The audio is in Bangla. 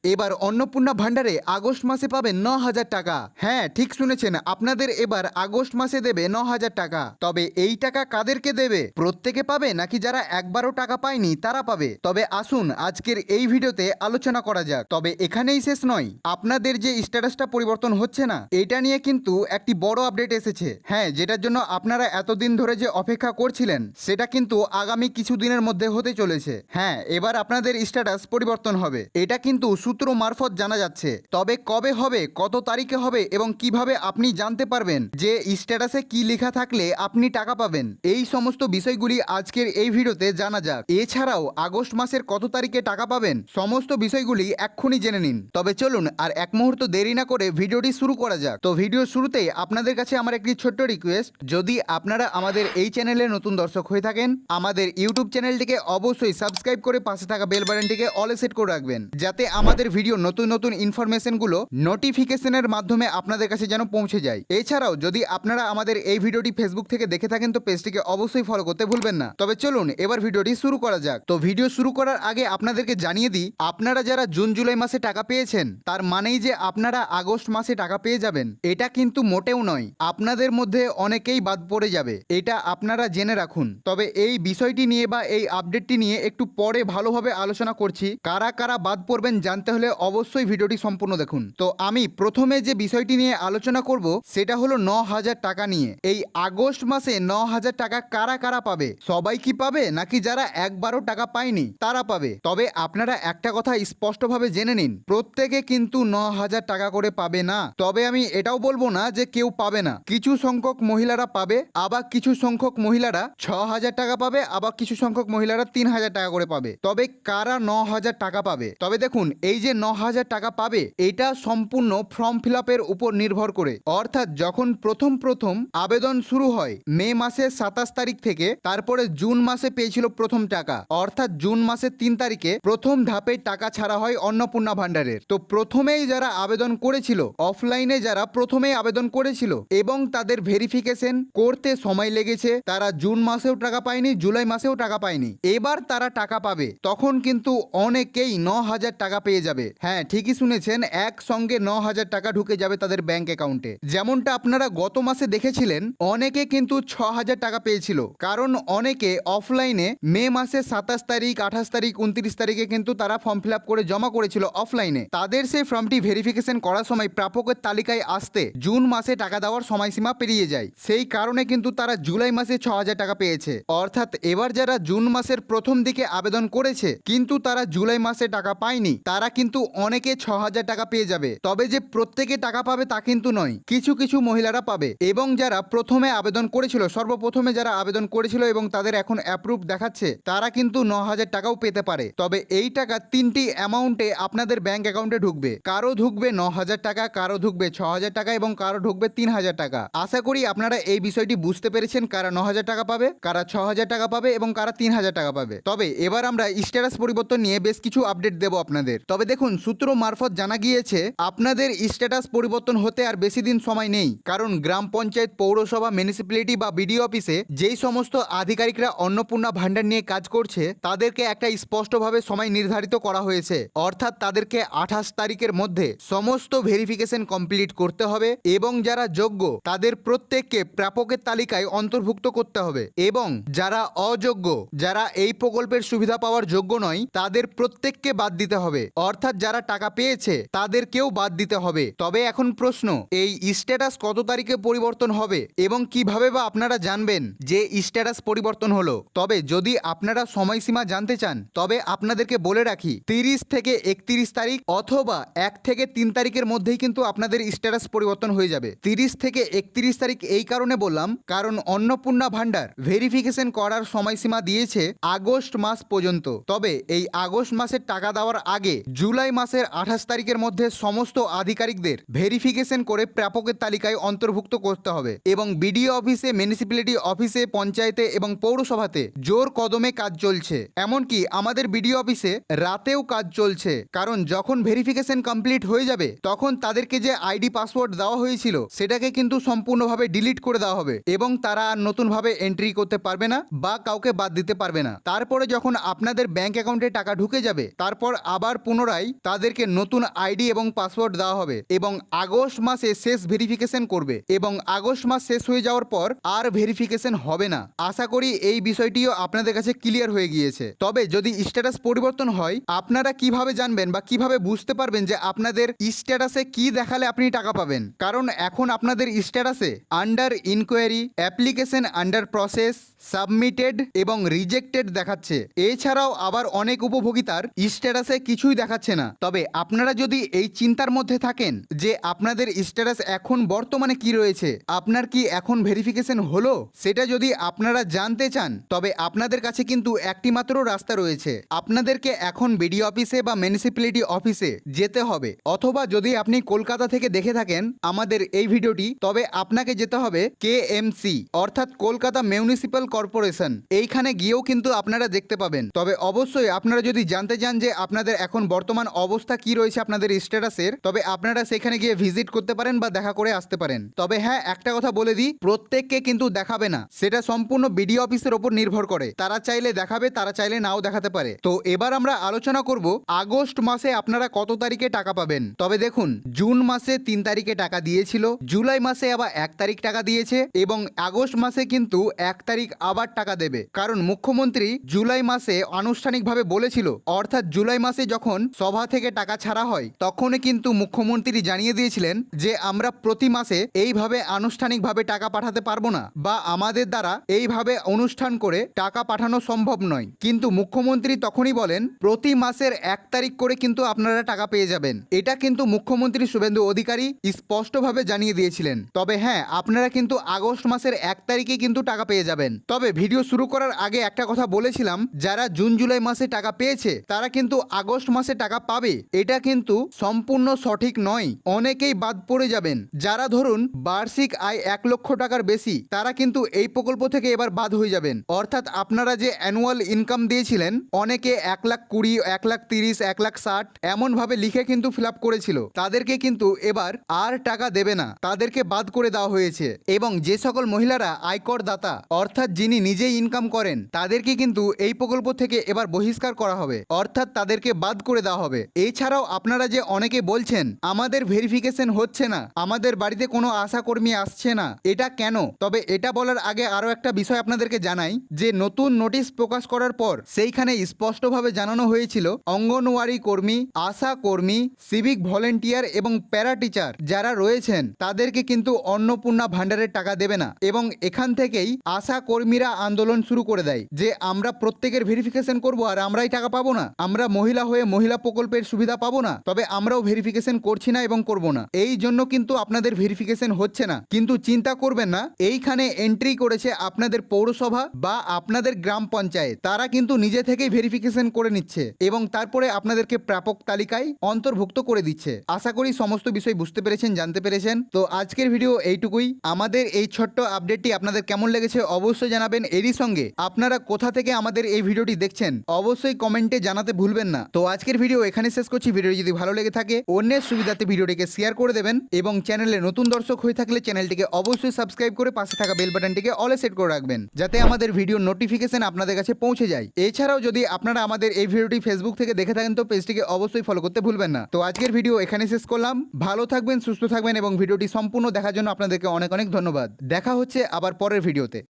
এবার অন্নপূর্ণা ভান্ডারে আগস্ট মাসে পাবেন ৯,০০০ টাকা। হ্যাঁ, ঠিক শুনেছেন, আপনাদের এবার আগস্ট মাসে দেবে ৯,০০০ টাকা। তবে এই টাকা কাদেরকে দেবে? প্রত্যেকে পাবে নাকি যারা একবারও টাকা পায়নি তারা পাবে? তবে আসুন আজকের এই ভিডিওতে আলোচনা করা যাক। তবে এখানেই শেষ নয়, আপনাদের যে স্ট্যাটাসটা পরিবর্তন হচ্ছে না, এটা নিয়ে কিন্তু একটি বড় আপডেট এসেছে। হ্যাঁ, যেটার জন্য আপনারা এতদিন ধরে যে অপেক্ষা করছিলেন সেটা কিন্তু আগামী কিছু দিনের মধ্যে হতে চলেছে। হ্যাঁ, এবার আপনাদের স্ট্যাটাস পরিবর্তন হবে, এটা কিন্তু সূত্র মারফত জানা যাচ্ছে। তবে কবে হবে, কত তারিখে হবে এবং কিভাবে আপনি জানতে পারবেন যে স্ট্যাটাসে কি লেখা থাকলে আপনি টাকা পাবেন, এই সমস্ত বিষয়গুলি আজকের এই ভিডিওতে জানা যাক। এছাড়াও আগস্ট মাসের কত তারিখে টাকা পাবেন সমস্ত বিষয়গুলি এক্ষুনি জেনে নিন। তবে চলুন আর এক মুহূর্ত দেরি না করে ভিডিওটি শুরু করা যাক। তো ভিডিও শুরুতেই আপনাদের কাছে আমার একটি ছোট্ট রিকোয়েস্ট, যদি আপনারা আমাদের এই চ্যানেলে নতুন দর্শক হয়ে থাকেন, আমাদের ইউটিউব চ্যানেলটিকে অবশ্যই সাবস্ক্রাইব করে পাশে থাকা বেল বাটনটিকে অলে সেট করে রাখবেন, যাতে আমাদের ভিডিও নতুন নতুন ইনফরমেশনগুলো নোটিফিকেশনের মাধ্যমে আপনাদের কাছে যেন পৌঁছে যায়। এছাড়াও যদি আপনারা আমাদের এই ভিডিওটি ফেসবুক থেকে দেখে থাকেন তো পেজটিকে অবশ্যই ফলো করতে ভুলবেন না। তবে চলুন এবার ভিডিওটি শুরু করা যাক। তো ভিডিও শুরু করার আগে আপনাদেরকে জানিয়ে দিই, আপনারা যারা জুন জুলাই মাসে টাকা পেয়েছেন তার মানেই যে আপনারা আগস্ট মাসে টাকা পেয়ে যাবেন, এটা কিন্তু মোটেও নয়। আপনাদের মধ্যে অনেকেই বাদ পড়ে যাবে, এটা আপনারা জেনে রাখুন। তবে এই বিষয়টি নিয়ে বা এই আপডেটটি নিয়ে একটু পরে ভালোভাবে আলোচনা করছি। কারা কারা বাদ পড়বেন জানতে হলে অবশ্যই ভিডিওটি সম্পূর্ণ দেখুন। তো আমি প্রথমে যে বিষয়টি নিয়ে আলোচনা করব সেটা হলো ৯,০০০ টাকা নিয়ে। এই আগস্ট মাসে ৯,০০০ টাকা কারা কারা পাবে? সবাই কি পাবে নাকি যারা একবারও টাকা পায়নি তারা পাবে? তবে আপনারা একটা কথা স্পষ্টভাবে জেনে নিন, প্রত্যেকে কিন্তু ৯,০০০ টাকা করে পাবে না। তবে আমি এটাও বলবো না যে কেউ পাবে না। কিছু সংখ্যক মহিলারা পাবে, আবার কিছু সংখ্যক মহিলারা ৬,০০০ টাকা পাবে, আবার কিছু সংখ্যক মহিলারা ৩,০০০ টাকা করে পাবে। তবে কারা ৯,০০০ টাকা পাবে? তবে দেখুন, এই যে ৯,০০০ টাকা পাবে এটা সম্পূর্ণ ফর্ম ফিল আপের উপর নির্ভর করে। অর্থাৎ যখন প্রথম আবেদন শুরু হয় মে মাসের ২৭ তারিখ থেকে, তারপরে জুন মাসে পেয়েছিল প্রথম টাকা, অর্থাৎ জুন মাসের ৩ তারিখে প্রথম ধাপে টাকা ছাড়া হয় অন্নপূর্ণা ভান্ডারের। তো প্রথমেই যারা আবেদন করেছিল, অফলাইনে যারা প্রথমেই আবেদন করেছিল এবং তাদের ভেরিফিকেশন করতে সময় লেগেছে, তারা জুন মাসেও টাকা পায়নি, জুলাই মাসেও টাকা পায়নি, এবার তারা টাকা পাবে। তখন কিন্তু অনেকেই ৯,০০০ টাকা পেয়ে যাবে। হ্যাঁ, ঠিকই শুনেছেন, একসঙ্গে ৯,০০০ টাকা ঢুকে যাবে তাদের ব্যাংক অ্যাকাউন্টে। যেমনটা আপনারা গত মাসে দেখেছিলেন, অনেকে কিন্তু ৬,০০০ টাকা পেয়েছিল, কারণ অনেকে অফলাইনে মে মাসের ২৭ তারিখ, ২৮ তারিখ, ২৯ তারিখে কিন্তু তারা ফর্ম ফিল আপ করে জমা করেছিল অফলাইনে। তাদের সেই ফর্মটি ভেরিফিকেশন করার সময় প্রাপকের তালিকায় আসতে জুন মাসে টাকা দেওয়ার সময়সীমা পেরিয়ে যায়। সেই কারণে কিন্তু তারা জুলাই মাসে ৬,০০০ টাকা পেয়েছে। অর্থাৎ এবার যারা জুন মাসের প্রথম দিকে আবেদন করেছে কিন্তু তারা জুলাই মাসে টাকা পায়নি, তারা কিন্তু অনেকে ৬,০০০ টাকা পেয়ে যাবে। তবে যে প্রত্যেকে টাকা পাবে তা কিন্তু নয়, কিছু কিছু মহিলারা পাবে। এবং যারা প্রথমে আবেদন করেছিল, সর্বপ্রথমে যারা আবেদন করেছিল এবং তাদের এখন অ্যাপ্রুভ দেখাচ্ছে, তারা কিন্তু ৯,০০০ টাকাও পেতে পারে। তবে এই টাকা তিনটি অ্যামাউন্টে আপনাদের ব্যাংক অ্যাকাউন্টে ঢুকবে। কারো ঢুকবে ৯,০০০ টাকা, কারো ঢুকবে ৬,০০০ টাকা এবং কারো ঢুকবে ৩,০০০ টাকা। আশা করি আপনারা এই বিষয়টি বুঝতে পেরেছেন, কারা ৯,০০০ টাকা পাবে, কারা ৬,০০০ টাকা পাবে এবং কারা ৩,০০০ টাকা পাবে। তবে এবার আমরা স্ট্যাটাস পরিবর্তন নিয়ে বেশ কিছু আপডেট দেব আপনাদের। তবে দেখুন, সূত্র মারফত জানা গিয়েছে আপনাদের স্ট্যাটাস পরিবর্তন হতে আর বেশি দিন সময় নেই, কারণ গ্রাম পঞ্চায়েত, পৌরসভা, মিউনিসিপ্যালিটি বা বিডিও অফিসে যেই সমস্ত আধিকারিকরা অন্নপূর্ণা ভান্ডার নিয়ে কাজ করছে তাদেরকে একটা স্পষ্টভাবে সময় নির্ধারিত করা হয়েছে। অর্থাৎ তাদেরকে ২৮ তারিখের মধ্যে সমস্ত ভেরিফিকেশন কমপ্লিট করতে হবে এবং যারা যোগ্য তাদের প্রত্যেককে প্রাপকের তালিকায় অন্তর্ভুক্ত করতে হবে এবং যারা অযোগ্য, যারা এই প্রকল্পের সুবিধা পাওয়ার যোগ্য নয়, তাদের প্রত্যেককে বাদ দিতে হবে। অর্থাৎ যারা টাকা পেয়েছে তাদেরকেও বাদ দিতে হবে। তবে এখন প্রশ্ন, এই স্ট্যাটাস কত তারিখে পরিবর্তন হবে এবং কিভাবে বা আপনারা জানবেন যে স্ট্যাটাস পরিবর্তন হলো? তবে যদি আপনারা সময়সীমা জানতে চান তবে আপনাদেরকে বলে রাখি, 30 থেকে 31 তারিখ অথবা 1 থেকে 3 তারিখের মধ্যেই কিন্তু আপনাদের স্ট্যাটাস পরিবর্তন হয়ে যাবে। 30 থেকে 31 তারিখ এই কারণে বললাম, কারণ অন্নপূর্ণা ভান্ডার ভেরিফিকেশন করার সময়সীমা দিয়েছে আগস্ট মাস পর্যন্ত। তবে এই আগস্ট মাসের টাকা দেওয়ার আগে জুলাই মাসের 28 তারিখের মধ্যে সমস্ত আধিকারিকদের ভেরিফিকেশন করে প্রাপকের তালিকায় অন্তর্ভুক্ত করতে হবে এবং বিডিও অফিসে, মিউনিসিপ্যালিটি অফিসে, পঞ্চায়েতে এবং পৌরসভাতে জোর কদমে কাজ চলছে। এমনকি আমাদের বিডিও অফিসে রাতেও কাজ চলছে, কারণ যখন ভেরিফিকেশন কমপ্লিট হয়ে যাবে তখন তাদেরকে যে আইডি পাসওয়ার্ড দেওয়া হয়েছিল সেটাকে কিন্তু সম্পূর্ণভাবে ডিলিট করে দেওয়া হবে এবং তারা আর নতুনভাবে এন্ট্রি করতে পারবে না বা কাউকে বাদ দিতে পারবে না। তারপরে যখন আপনাদের ব্যাংক অ্যাকাউন্টে টাকা ঢুকে যাবে, তারপর আবার পুনরায় পুনরায় তাদেরকে নতুন আইডি এবং পাসওয়ার্ড দেওয়া হবে এবং আগস্ট মাসে শেষ ভেরিফিকেশন করবে এবং আগস্ট মাস শেষ হয়ে যাওয়ার পর আর ভেরিফিকেশন হবে না। আশা করি এই বিষয়টিও আপনাদের কাছে ক্লিয়ার হয়ে গিয়েছে। তবে যদি স্ট্যাটাস পরিবর্তন হয় আপনারা কিভাবে জানবেন বা কিভাবে বুঝতে পারবেন যে আপনাদের স্ট্যাটাসে কি দেখালে আপনি টাকা পাবেন? কারণ এখন আপনাদের স্ট্যাটাসে under inquiry, application under process, submitted এবং রিজেক্টেড দেখাচ্ছে। এছাড়াও আবার অনেক উপভোক্তার স্ট্যাটাসে কিছুই দেখাচ্ছে না। তবে আপনারা যদি এই চিন্তার মধ্যে থাকেন যে আপনাদের স্ট্যাটাস এখন বর্তমানে কি রয়েছে, আপনার কি এখন ভেরিফিকেশন হলো, সেটা যদি আপনারা জানতে চান তবে আপনাদের কাছে কিন্তু একটি মাত্র রাস্তা রয়েছে। আপনাদেরকে এখন বিডিও অফিসে বা মিউনিসিপ্যালিটি অফিসে যেতে হবে, অথবা যদি আপনি কলকাতা থেকে দেখে থাকেন আমাদের এই ভিডিওটি তবে আপনাকে যেতে হবে কেএমসি অর্থাৎ কলকাতা মিউনিসিপ্যাল কর্পোরেশন। এইখানে গিয়েও কিন্তু আপনারা দেখতে পাবেন। তবে অবশ্যই আপনারা যদি জানতে চান যে আপনাদের এখন বর্তমান অবস্থা কি রয়েছে আপনাদের স্ট্যাটাসের, তবে আপনারা সেখানে গিয়ে ভিজিট করতে পারেন বা দেখা করে আসতে পারেন। তবে হ্যাঁ, একটা কথা বলে দিই, প্রত্যেককে কিন্তু দেখাবে না, সেটা সম্পূর্ণ বিডিও অফিসের ওপর নির্ভর করে। তারা চাইলে দেখাবে, তারা চাইলে নাও দেখাতে পারে। তো এবার আমরা আলোচনা করব আগস্ট মাসে আপনারা কত তারিখে টাকা পাবেন। তবে দেখুন, জুন মাসে 3 তারিখে টাকা দিয়েছিল, জুলাই মাসে আবার 1 তারিখ টাকা দিয়েছে এবং আগস্ট মাসে কিন্তু 1 তারিখ আবার টাকা দেবে। কারণ মুখ্যমন্ত্রী জুলাই মাসে আনুষ্ঠানিকভাবে বলেছিল, অর্থাৎ জুলাই মাসে যখন সভা থেকে টাকা ছাড়া হয় তখনই কিন্তু মুখ্যমন্ত্রী জানিয়ে দিয়েছিলেন যে আমরা প্রতি মাসে এইভাবে আনুষ্ঠানিকভাবে টাকা পাঠাতে পারবো না বা আমাদের দ্বারা এইভাবে অনুষ্ঠান করে টাকা পাঠানো সম্ভব নয়। কিন্তু মুখ্যমন্ত্রী তখনই বলেন প্রতি মাসের 1 তারিখ করে কিন্তু আপনারা টাকা পেয়ে যাবেন। এটা কিন্তু মুখ্যমন্ত্রী শুভেন্দু অধিকারী স্পষ্টভাবে জানিয়ে দিয়েছিলেন। তবে হ্যাঁ, আপনারা কিন্তু আগস্ট মাসের 1 তারিখে কিন্তু টাকা পেয়ে যাবেন। তবে ভিডিও শুরু করার আগে একটা কথা বলেছিলাম, যারা জুন জুলাই মাসে টাকা পেয়েছে তারা কিন্তু আগস্ট মাসে টাকা পাবে, এটা কিন্তু সম্পূর্ণ সঠিক নয়। অনেকেই বাদ পড়ে যাবেন। যারা ধরুন বার্ষিক আয় 1 লক্ষ টাকার বেশি তারা কিন্তু এই প্রকল্প থেকে এবার বাদ হয়ে যাবেন। অর্থাৎ আপনারা যে অ্যানুয়াল ইনকাম দিয়েছিলেন, অনেকে 1,20,000, 1,30,000, 1,60,000 এমনভাবে লিখে কিন্তু ফিল আপ করেছিল, তাদেরকে কিন্তু এবার আর টাকা দেবে না, তাদেরকে বাদ করে দেওয়া হয়েছে। এবং যে সকল মহিলারা আয়কর দাতা অর্থাৎ যিনি নিজেই ইনকাম করেন তাদেরকে কিন্তু এই প্রকল্প থেকে এবার বহিষ্কার করা হবে, অর্থাৎ তাদেরকে বাদ করে দেওয়া হবে। এছাড়াও আপনারা যে অনেকে বলছেন আমাদের ভেরিফিকেশন হচ্ছে না, আমাদের বাড়িতে কোনো আশাকর্মী আসছে না, এটা কেন? তবে এটা বলার আগে আরও একটা বিষয় আপনাদেরকে জানাই যে নতুন নোটিশ প্রকাশ করার পর সেইখানে স্পষ্টভাবে জানানো হয়েছিল অঙ্গনওয়াড়ি কর্মী, আশা কর্মী, সিভিক ভলেন্টিয়ার এবং প্যারা টিচার যারা রয়েছেন তাদেরকে কিন্তু অন্নপূর্ণা ভাণ্ডারের টাকা দেবে না। এবং এখান থেকেই আশা কর্মীরা আন্দোলন শুরু করে দেয় যে আমরা প্রত্যেকের ভেরিফিকেশন করব আর আমরাই টাকা পাবো না, আমরা মহিলা হয়ে মহিলা প্রকল্পের সুবিধা পাবো না, তবে আমরাও ভেরিফিকেশন করছি না এবং করব না। এই জন্য কিন্তু আপনাদের ভেরিফিকেশন হচ্ছে না। কিন্তু চিন্তা করবেন না, এইখানে এন্ট্রি করেছে আপনাদের পৌরসভা বা আপনাদের গ্রাম পঞ্চায়েত, তারা কিন্তু নিজে থেকেই ভেরিফিকেশন করে নিচ্ছে এবং তারপরে আপনাদেরকে প্রাপক তালিকায় অন্তর্ভুক্ত করে দিচ্ছে। আশা করি সমস্ত বিষয় বুঝতে পেরেছেন, জানতে পেরেছেন। তো আজকের ভিডিও এইটুকুই। আমাদের এই ছোট্ট আপডেটটি আপনাদের কেমন লেগেছে অবশ্যই জানাবেন। এরই সঙ্গে আপনারা কোথা থেকে আমাদের এই ভিডিওটি দেখছেন অবশ্যই কমেন্টে জানাতে ভুলবেন না। তো আজকের ভিডিও এখানে শেষ করছি। ভিডিও যদি ভালো লেগে থাকে অন্যের সুবিধাতে ভিডিওটিকে শেয়ার করে দেবেন এবং চ্যানেলে নতুন দর্শক হয়ে থাকলে চ্যানেলটিকে অবশ্যই সাবস্ক্রাইব করে পাশে থাকা বেল বাটনটিকে অলে সেট করে রাখবেন যাতে আমাদের ভিডিও নোটিফিকেশন আপনাদের কাছে পৌঁছে যায়। এছাড়াও যদি আপনারা আমাদের এই ভিডিওটি ফেসবুক থেকে দেখে থাকেন তো পেজটিকে অবশ্যই ফলো করতে ভুলবেন না। তো আজকের ভিডিও এখানে শেষ করলাম। ভালো থাকবেন, সুস্থ থাকবেন এবং ভিডিওটি সম্পূর্ণ দেখার জন্য আপনাদেরকে অনেক অনেক ধন্যবাদ। দেখা হচ্ছে আবার পরের ভিডিওতে।